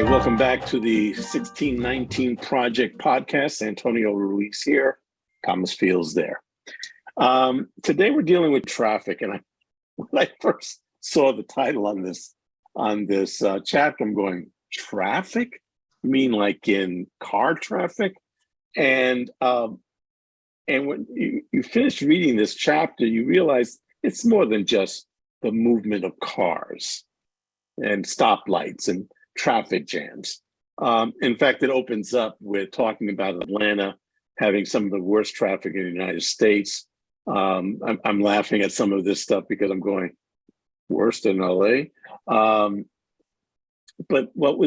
Hi, welcome back to the 1619 Project podcast. Antonio Ruiz here. Thomas Fields there. Today we're dealing with traffic, and when I first saw the title on this chapter, I'm going, traffic? You mean like in car traffic? And when you finish reading this chapter, you realize it's more than just the movement of cars and stoplights and traffic jams. In fact, it opens up with talking about Atlanta having some of the worst traffic in the United States. I'm laughing at some of this stuff because I'm going, worse than LA. But what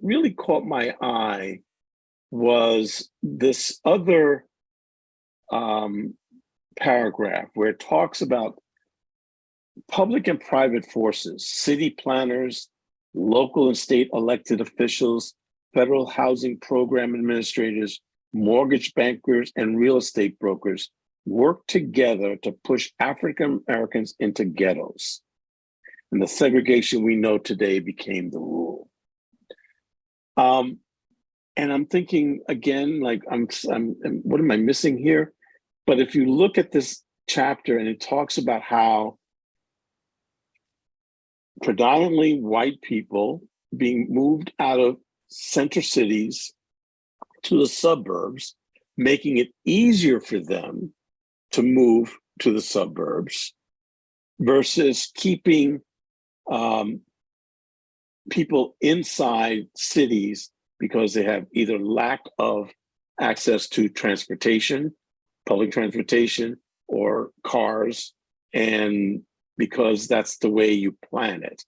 really caught my eye was this other paragraph where it talks about public and private forces, city planners, local and state elected officials, federal housing program administrators, mortgage bankers, and real estate brokers work together to push African Americans into ghettos. And the segregation we know today became the rule. And I'm thinking again, like, what am I missing here? But if you look at this chapter and it talks about how predominantly white people being moved out of center cities to the suburbs, making it easier for them to move to the suburbs versus keeping people inside cities because they have either lack of access to transportation, public transportation, or cars, and because that's the way you plan it.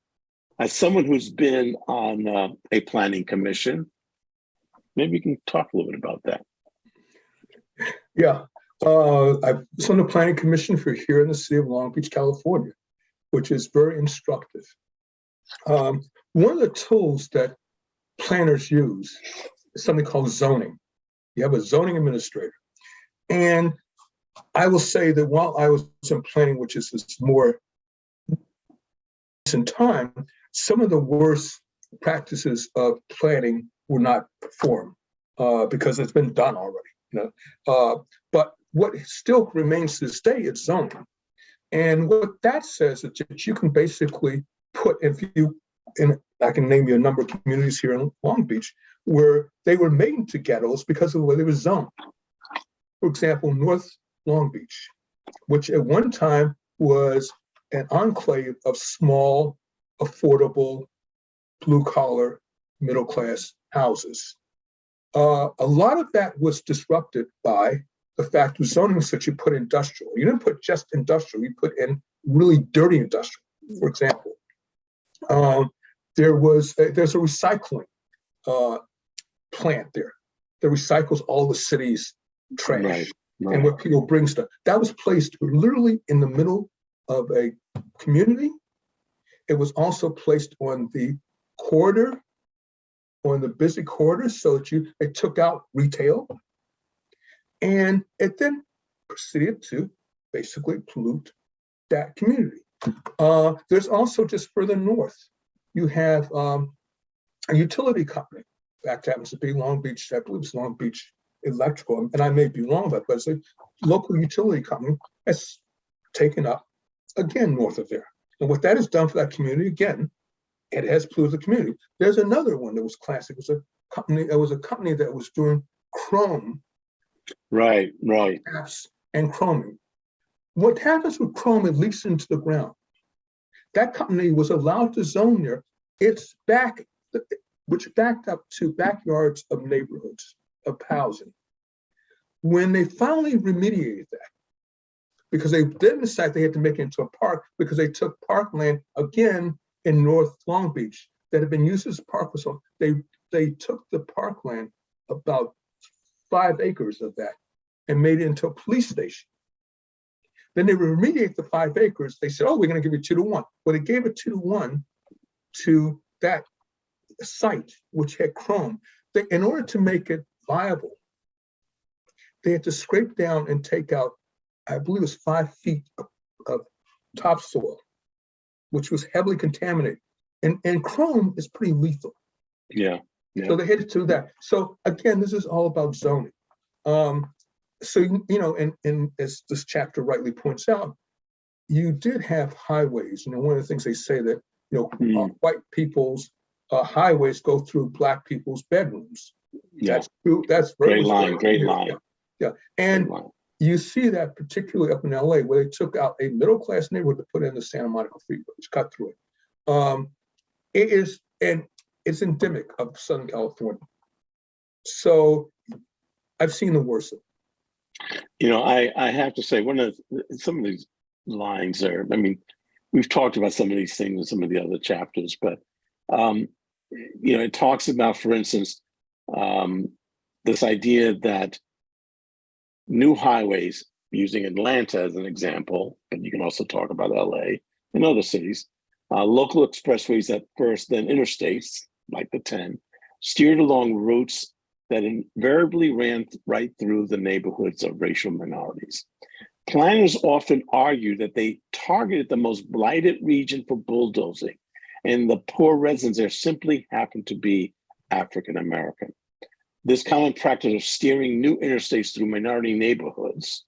As someone who's been on a planning commission, maybe you can talk a little bit about that. Yeah, I was on the planning commission for here in the city of Long Beach, California, which is very instructive. One of the tools that planners use is something called zoning. You have a zoning administrator. And I will say that while I was in planning, which is this more recent time, some of the worst practices of planning were not performed because it's been done already. But what still remains to this day is zoning. And what that says is that you can basically put, I can name you a number of communities here in Long Beach where they were made into ghettos because of the way they were zoned. For example, North Long Beach, which at one time was an enclave of small, affordable, blue-collar, middle-class houses. A lot of that was disrupted by the fact of zoning such you put industrial. You didn't put just industrial, you put in really dirty industrial. For example, there's a recycling plant there that recycles all the city's trash. Right. And where people bring stuff. That was placed literally in the middle of a community. It was also placed on the corridor, on the busy corridor, so that it took out retail. And it then proceeded to basically pollute that community. There's also just further north, you have a utility company. That happens to be Long Beach, I believe it's Long Beach Electrical, and I may be wrong about that, but it's a local utility company that's taken up again north of there. And what that has done for that community, again, it has polluted the community. There's another one that was classic. It was a company that was doing chrome, right, apps and chroming. What happens with chrome? It leaks into the ground. That company was allowed to zone there. Which backed up to backyards of neighborhoods of housing. When they finally remediated that, because they didn't decide they had to make it into a park, because they took parkland again in North Long Beach that had been used as a park for so they took the parkland, about 5 acres of that, and made it into a police station. Then they remediate the 5 acres. They said, "Oh, we're going to give it 2-to-1." Well, they gave it 2-to-1 to that site which had chrome. In order to make it viable, they had to scrape down and take out, I believe it was 5 feet of topsoil, which was heavily contaminated. And chrome is pretty lethal. Yeah. So they headed to that. So again, this is all about zoning. So, and as this chapter rightly points out, you did have highways. One of the things they say that, white people's highways go through Black people's bedrooms. Yeah. That's true. That's great line. Yeah. And you see that particularly up in LA, where they took out a middle-class neighborhood to put in the Santa Monica Freeway, which cut through it. It is, and it's endemic of Southern California. So I've seen the worst of it. I have to say, some of these lines are, we've talked about some of these things in some of the other chapters, but, it talks about, for instance, this idea that new highways, using Atlanta as an example, but you can also talk about LA and other cities, local expressways at first, then interstates, like the 10, steered along routes that invariably ran right through the neighborhoods of racial minorities. Planners often argue that they targeted the most blighted region for bulldozing, and the poor residents there simply happened to be African American. This common practice of steering new interstates through minority neighborhoods,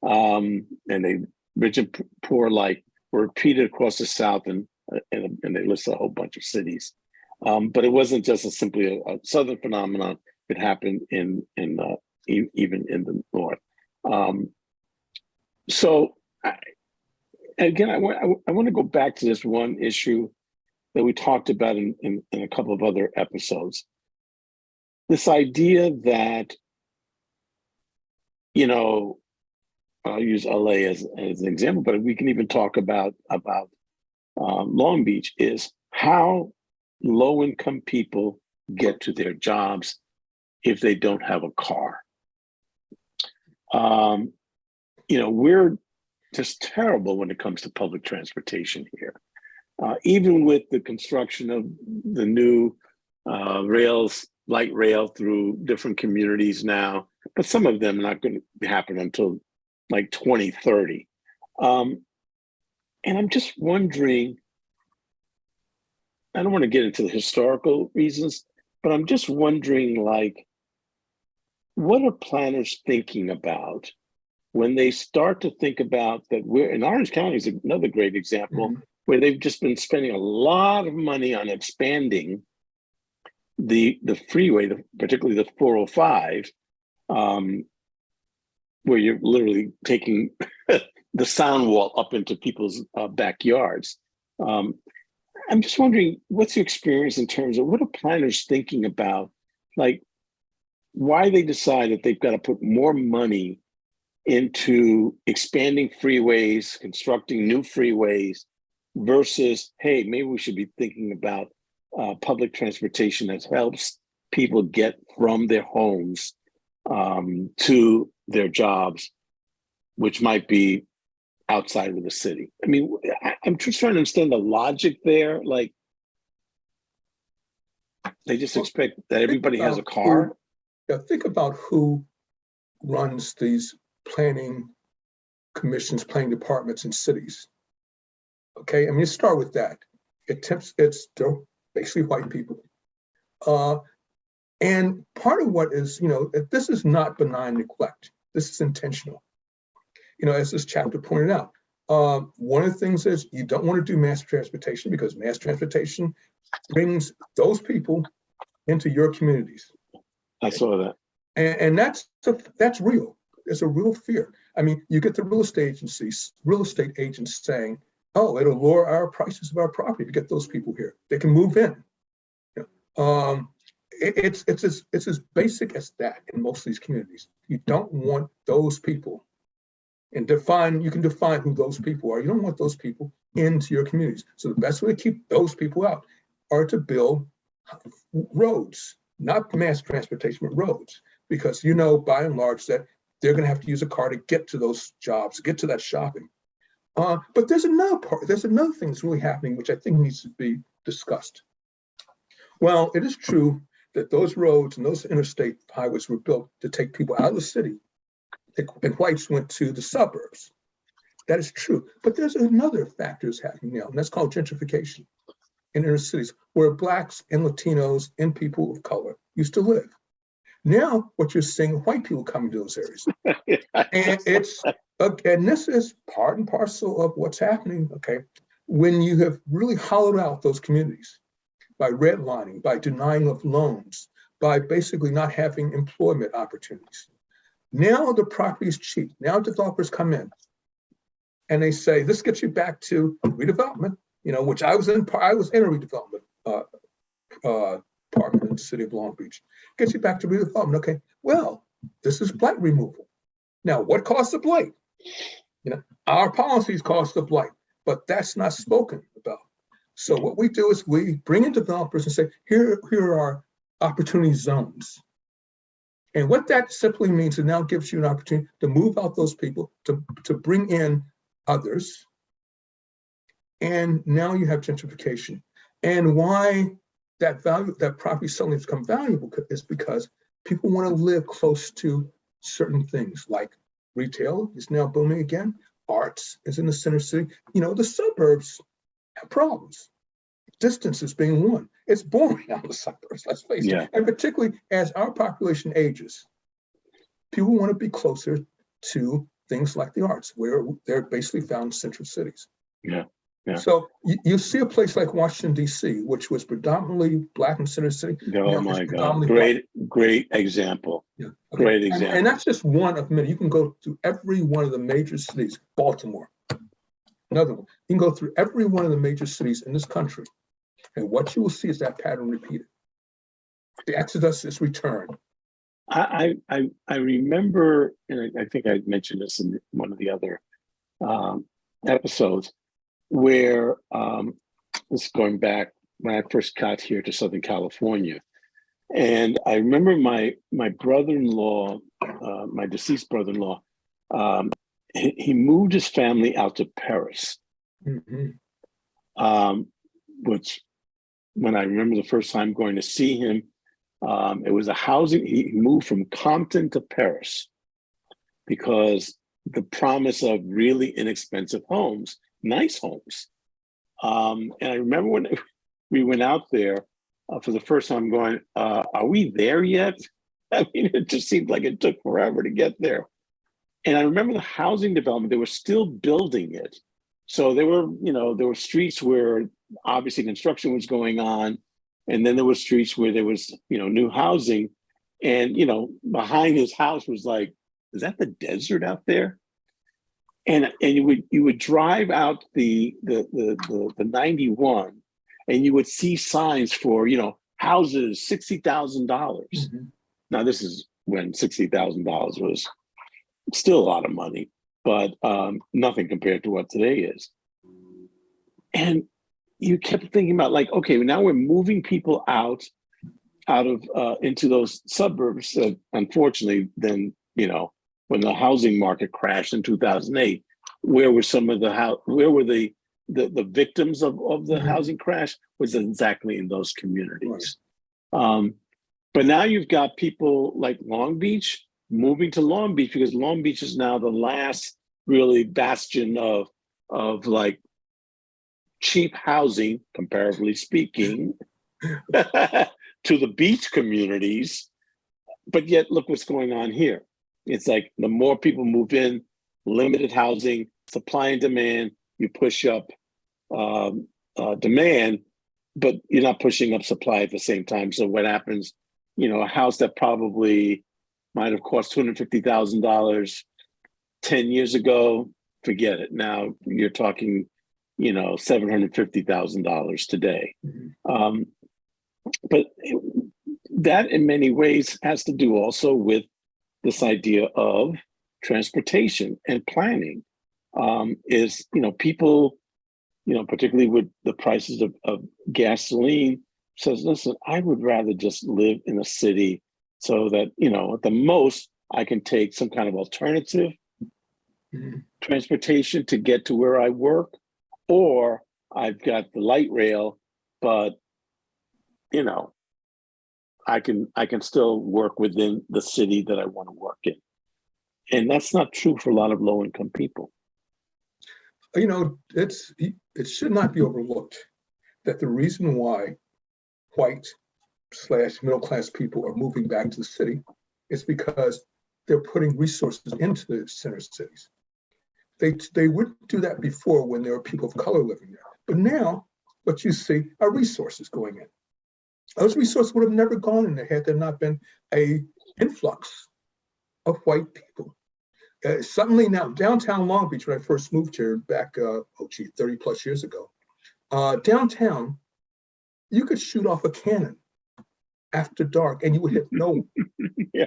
and they rich and poor alike, were repeated across the South, and they list a whole bunch of cities. But it wasn't just simply a Southern phenomenon. It happened even in the North. So again, I want to go back to this one issue that we talked about in a couple of other episodes. This idea that, I'll use LA as an example, but we can even talk about Long Beach, is how low-income people get to their jobs if they don't have a car. We're just terrible when it comes to public transportation here. Even with the construction of the new light rail through different communities now, but some of them are not going to happen until like 2030. And I'm just wondering, I don't want to get into the historical reasons, but I'm just wondering, what are planners thinking about when they start to think about that? We're in Orange County is another great example, where they've just been spending a lot of money on expanding the freeway, particularly the 405, where you're literally taking the sound wall up into people's backyards. I'm just wondering, what's your experience in terms of what are planners thinking about, why they decide that they've got to put more money into expanding freeways, constructing new freeways, versus, hey, maybe we should be thinking about public transportation that helps people get from their homes to their jobs, which might be outside of the city. I'm just trying to understand the logic there. They just expect that everybody has a car. Think about who runs these planning commissions, planning departments in cities. Okay, start with that. It's still basically white people. And part of what is, this is not benign neglect. This is intentional. As this chapter pointed out, one of the things is you don't want to do mass transportation, because mass transportation brings those people into your communities. I saw that. And that's real. It's a real fear. You get the real estate agents saying, oh, it'll lower our prices of our property to get those people here. They can move in. It's as basic as that in most of these communities. You don't want those people, and you can define who those people are. You don't want those people into your communities. So the best way to keep those people out are to build roads, not mass transportation, but roads, because by and large that they're going to have to use a car to get to those jobs, get to that shopping. But there's another thing that's really happening, which I think needs to be discussed. Well, it is true that those roads and those interstate highways were built to take people out of the city, and whites went to the suburbs. That is true. But there's another factor that's happening now, and that's called gentrification. in inner cities where Blacks and Latinos and people of color used to live. Now, what you're seeing, white people coming to those areas. And and this is part and parcel of what's happening, okay? When you have really hollowed out those communities by redlining, by denying of loans, by basically not having employment opportunities. Now the property is cheap. Now developers come in and they say, this gets you back to redevelopment, which I was in a redevelopment park in the city of Long Beach. Gets you back to redevelopment. Okay, well, this is blight removal. Now, what caused the blight? Our policies caused the blight, but that's not spoken about. So what we do is we bring in developers and say, here are opportunity zones. And what that simply means, it now gives you an opportunity to move out those people, to bring in others. And now you have gentrification. And why that property suddenly has become valuable is because people want to live close to certain things, like retail is now booming again. Arts is in the center city. The suburbs have problems. Distance is being one. It's boring out in the suburbs, let's face it. And particularly as our population ages, people want to be closer to things like the arts, where they're basically found in central cities. So you see a place like Washington, D.C., which was predominantly Black and center city. Oh my God, great example. Great example. And that's just one of many. You can go to every one of the major cities, Baltimore, another one. You can go through every one of the major cities in this country. And what you will see is that pattern repeated. The exodus is returned. I remember, and I think I mentioned this in one of the other episodes, where this is going back when I first got here to Southern California. And I remember my brother-in-law, my deceased brother-in-law, he moved his family out to Paris, which when I remember the first time going to see him, it was he moved from Compton to Paris because the promise of really inexpensive homes, nice homes. And I remember when we went out there for the first time going, are we there yet? I mean, it just seemed like it took forever to get there. And I remember the housing development, they were still building it. So there were streets where obviously construction was going on. And then there were streets where there was, new housing. And, behind his house was like, is that the desert out there? And you would drive out the 91 and you would see signs for, houses, $60,000. Now this is when $60,000 was still a lot of money, but nothing compared to what today is. And you kept thinking about like, okay, now we're moving people out of into those suburbs that unfortunately then, when the housing market crashed in 2008, where were some of where were the victims of the housing crash was exactly in those communities. Right. But now you've got people like Long Beach moving to Long Beach because Long Beach is now the last really bastion of like cheap housing, comparatively speaking, to the beach communities. But yet look what's going on here. It's like the more people move in, limited housing, supply and demand, you push up demand, but you're not pushing up supply at the same time. So what happens, a house that probably might have cost $250,000 10 years ago, forget it. Now you're talking, $750,000 today. But that in many ways has to do also with this idea of transportation and planning. Is people, particularly with the prices of gasoline, says, listen, I would rather just live in a city so that, at the most I can take some kind of alternative transportation to get to where I work, or I've got the light rail, but I can still work within the city that I want to work in. And that's not true for a lot of low-income people. It should not be overlooked that the reason why white/middle-class people are moving back to the city is because they're putting resources into the center cities. They wouldn't do that before when there were people of color living there. But now what you see are resources going in. Those resources would have never gone in there had there not been an influx of white people. Suddenly now, downtown Long Beach, when I first moved here back, 30 plus years ago, downtown, you could shoot off a cannon after dark and you would hit no one. Yeah.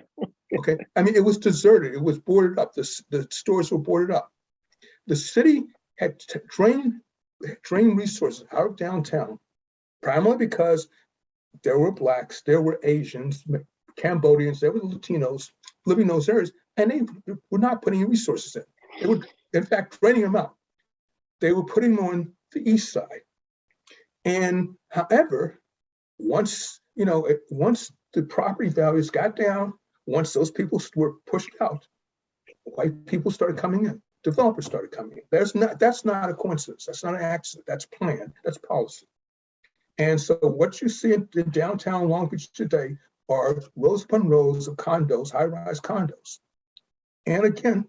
Okay. I mean, it was deserted. It was boarded up. The stores were boarded up. The city had drained resources out of downtown, primarily because there were Blacks, there were Asians, Cambodians, there were Latinos living in those areas, and they were not putting any resources in. They were, in fact, draining them out. They were putting them on the east side. And however, once the property values got down, once those people were pushed out, white people started coming in. Developers started coming in. That's not a coincidence. That's not an accident. That's planned. That's policy. And so what you see in downtown Long Beach today are rows upon rows of condos, high-rise condos. And again,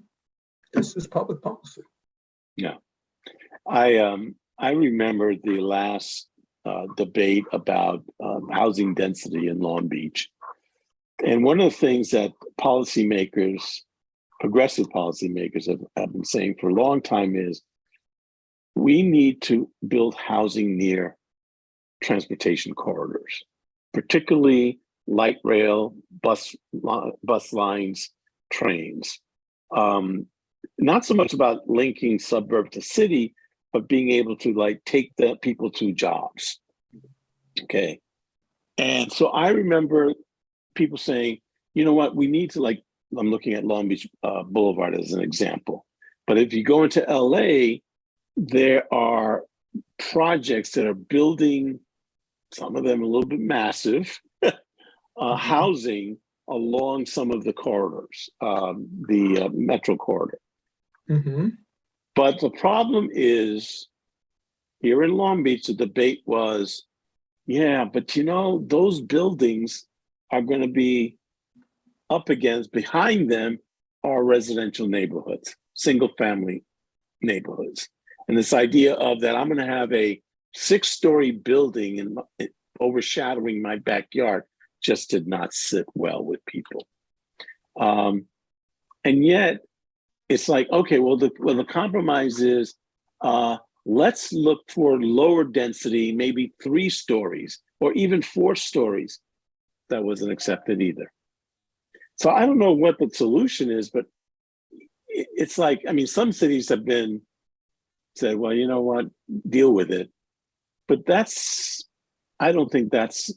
this is public policy. Yeah. I remember the last debate about housing density in Long Beach. And one of the things that policymakers, progressive policymakers have been saying for a long time is we need to build housing near transportation corridors, particularly light rail, bus lines, trains. Not so much about linking suburb to city, but being able to take the people to jobs. Okay. And so I remember people saying, you know what, we need to I'm looking at Long Beach Boulevard as an example. But if you go into LA, there are projects that are building, some of them a little bit massive, housing along some of the corridors, the metro corridor. Mm-hmm. But the problem is, here in Long Beach, the debate was, yeah, but those buildings are going to be up against, behind them are residential neighborhoods, single family neighborhoods. And this idea of that I'm going to have a 6-story building and overshadowing my backyard just did not sit well with people. And yet it's okay, well, the compromise is let's look for lower density, maybe 3 stories or even 4 stories. That wasn't accepted either. So I don't know what the solution is, but it's some cities have been said, well, you know what, deal with it. But I don't think that's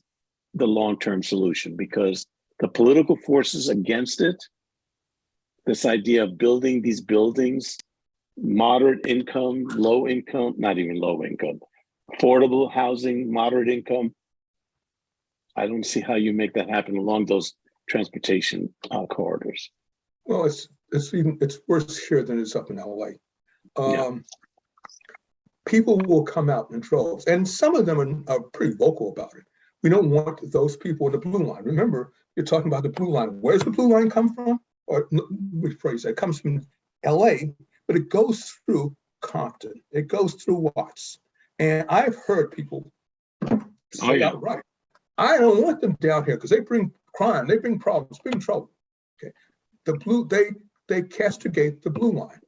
the long-term solution, because the political forces against it, this idea of building these buildings, moderate income, low income, not even low income, affordable housing, moderate income, I don't see how you make that happen along those transportation corridors. Well, it's worse here than it's up in LA. People will come out in droves, and some of them are pretty vocal about it. We don't want those people in the blue line. Remember, you're talking about the blue line. Where's the blue line come from? Or rephrase that, it comes from LA, but it goes through Compton. It goes through Watts. And I've heard people say outright, I don't want them down here because they bring crime, they bring problems, bring trouble. Okay, they castigate the blue line.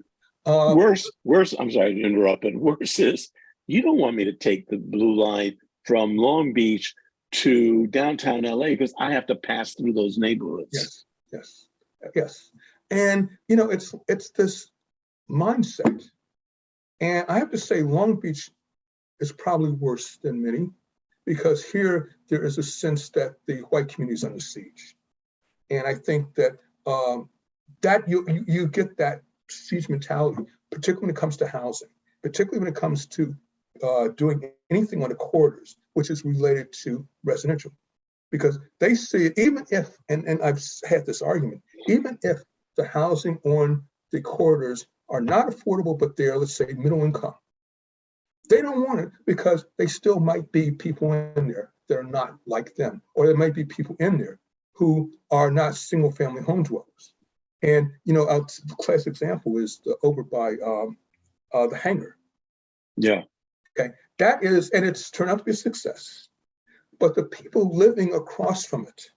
Worse, I'm sorry to interrupt, but worse is you don't want me to take the blue line from Long Beach to downtown LA because I have to pass through those neighborhoods. Yes. And it's this mindset. And I have to say Long Beach is probably worse than many, because here there is a sense that the white community is under siege. And I think that that you get that siege mentality, particularly when it comes to housing, particularly when it comes to doing anything on the corridors, which is related to residential. Because they see it, even if, and I've had this argument, even if the housing on the corridors are not affordable, but they're, let's say, middle income, They don't want it because they still might be people in there that are not like them, or there might be people in there who are not single family home dwellers. And, a classic example is over by the hangar. Yeah. Okay. That is, and it's turned out to be a success. But the people living across from it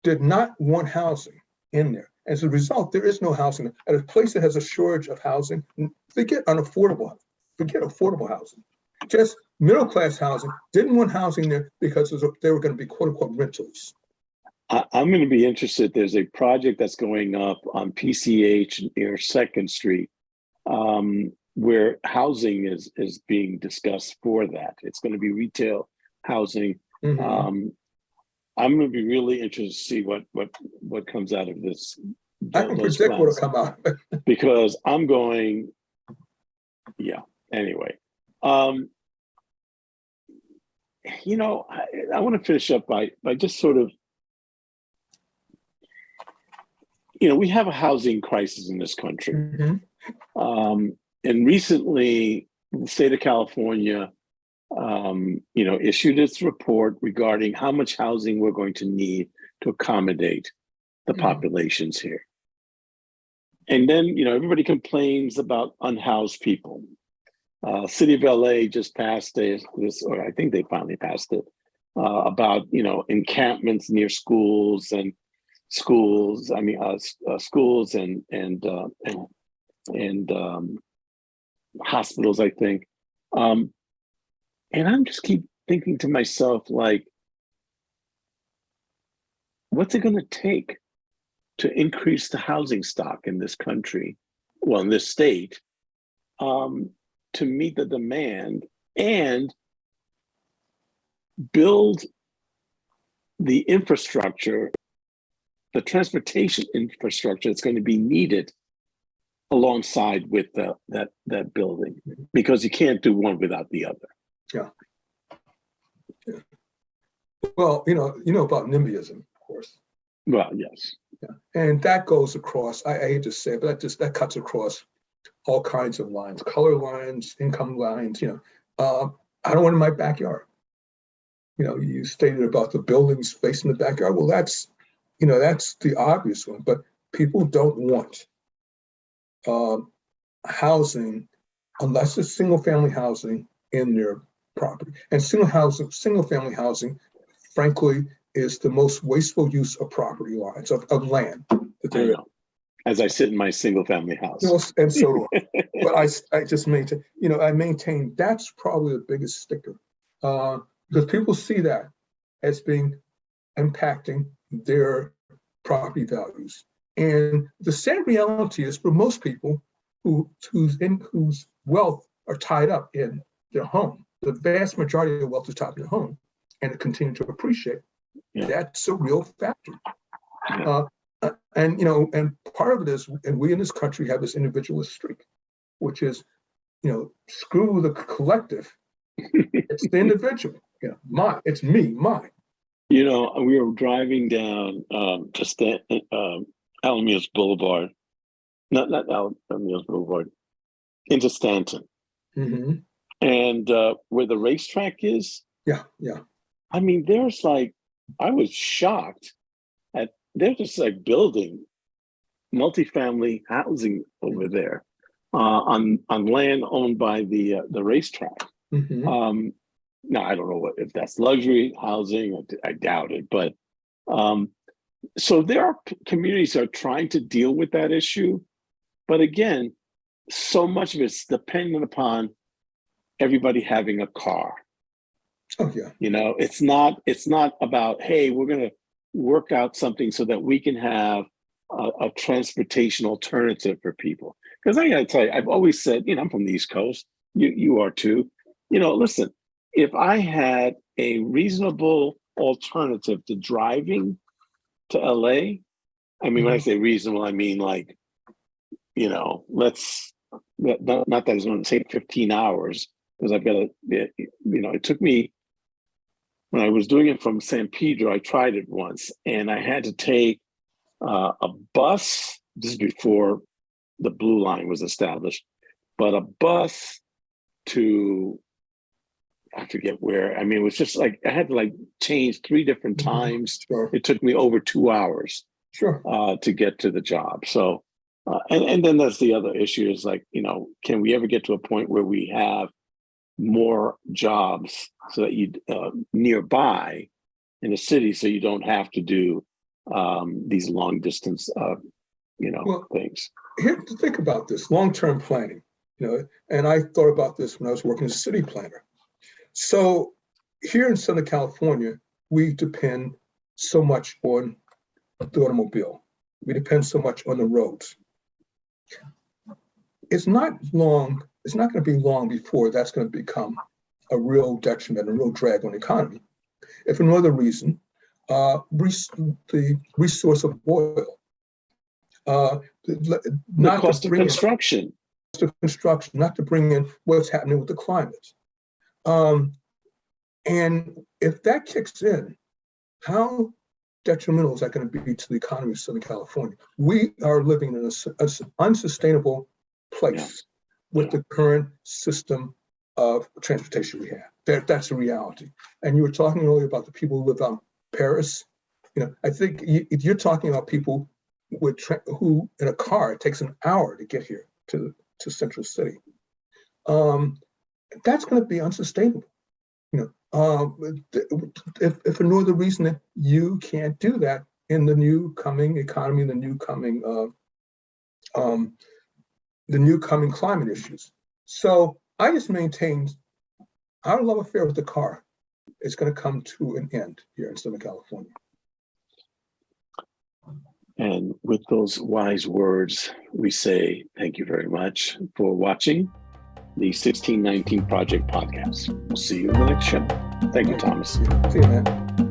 did not want housing in there. As a result, there is no housing. At a place that has a shortage of housing, forget affordable housing. Just middle class housing, didn't want housing there because they were going to be quote unquote rentals. I'm going to be interested. There's a project that's going up on PCH near 2nd Street, where housing is being discussed for that. It's going to be retail housing. Mm-hmm. I'm going to be really interested to see what comes out of this. I can predict what will come out. Because I'm going, yeah. Anyway, I want to finish up by just sort of, we have a housing crisis in this country. Mm-hmm. And recently, the state of California, issued its report regarding how much housing we're going to need to accommodate the populations here. And then, everybody complains about unhoused people. City of LA just passed this, or I think they finally passed it, about, encampments near schools and schools and hospitals, I think. And I'm just keep thinking to myself, like, what's it going to take to increase the housing stock in this country, in this state, to meet the demand and build the infrastructure, the transportation infrastructure that's going to be needed alongside with that building, because you can't do one without the other. Yeah. Well, you know about NIMBYism, of course. Well, yes. Yeah. And that goes across, I hate to say it, but that cuts across all kinds of lines, color lines, income lines. I don't want it in my backyard. You stated about the buildings facing the backyard. Well, that's the obvious one, but people don't want housing unless it's single family housing in their property. And single family housing, frankly, is the most wasteful use of property lines, of land that there is. As I sit in my single family house. And so do I. But I just maintain that's probably the biggest sticker. Because people see that as being impacting their property values. And the sad reality is, for most people whose wealth are tied up in their home, the vast majority of the wealth is tied up in their home, and it continues to appreciate. Yeah. That's a real factor. Yeah. And part of it is, and we in this country have this individualist streak, which is, screw the collective. It's the individual. Mine. It's me, mine. We were driving down Alamance Boulevard, not Alamance Boulevard, into Stanton. Mm-hmm. And where the racetrack is. Yeah. I mean, I was shocked at, they're just like building multifamily housing over there on land owned by the racetrack. Mm-hmm. Now, I don't know if that's luxury housing. I doubt it. But so there are communities that are trying to deal with that issue. But again, so much of it's dependent upon everybody having a car. Oh, yeah. It's not about, hey, we're going to work out something so that we can have a transportation alternative for people. Because I got to tell you, I've always said, I'm from the East Coast. You are too. Listen, if I had a reasonable alternative to driving to LA, I mean, mm-hmm. When I say reasonable, I mean like, not that it's going to take 15 hours, because I've got to, it took me, when I was doing it from San Pedro, I tried it once, and I had to take a bus. This is before the Blue Line was established, but a bus to, I forget where. I mean, it was just like I had to like change 3 different times. Sure. It took me over 2 hours Sure. to get to the job. So, and then that's the other issue is like, you know, can we ever get to a point where we have more jobs so that you nearby in a city, so you don't have to do these long distance, things. Here to think about this long-term planning, you know, and I thought about this when I was working as a city planner. So here in Southern California, we depend so much on the automobile. We depend so much on the roads. It's not going to be long before that's going to become a real detriment, a real drag on the economy. If for no other reason, the resource of oil, the cost of construction. Not to bring in what's happening with the climate. And if that kicks in, how detrimental is that going to be to the economy of Southern California? We are living in an unsustainable place with the current system of transportation we have. That's a reality. And you were talking earlier about the people who live out in Paris. You know, I think you're talking about people who in a car, it takes an hour to get here to Central City. That's going to be unsustainable. You know, if for no other reason that you can't do that in the new coming economy, the new coming climate issues. So I just maintain our love affair with the car is going to come to an end here in Southern California. And with those wise words, we say thank you very much for watching the 1619 Project Podcast. We'll see you in the next show. Thank you, Thomas. See you, man.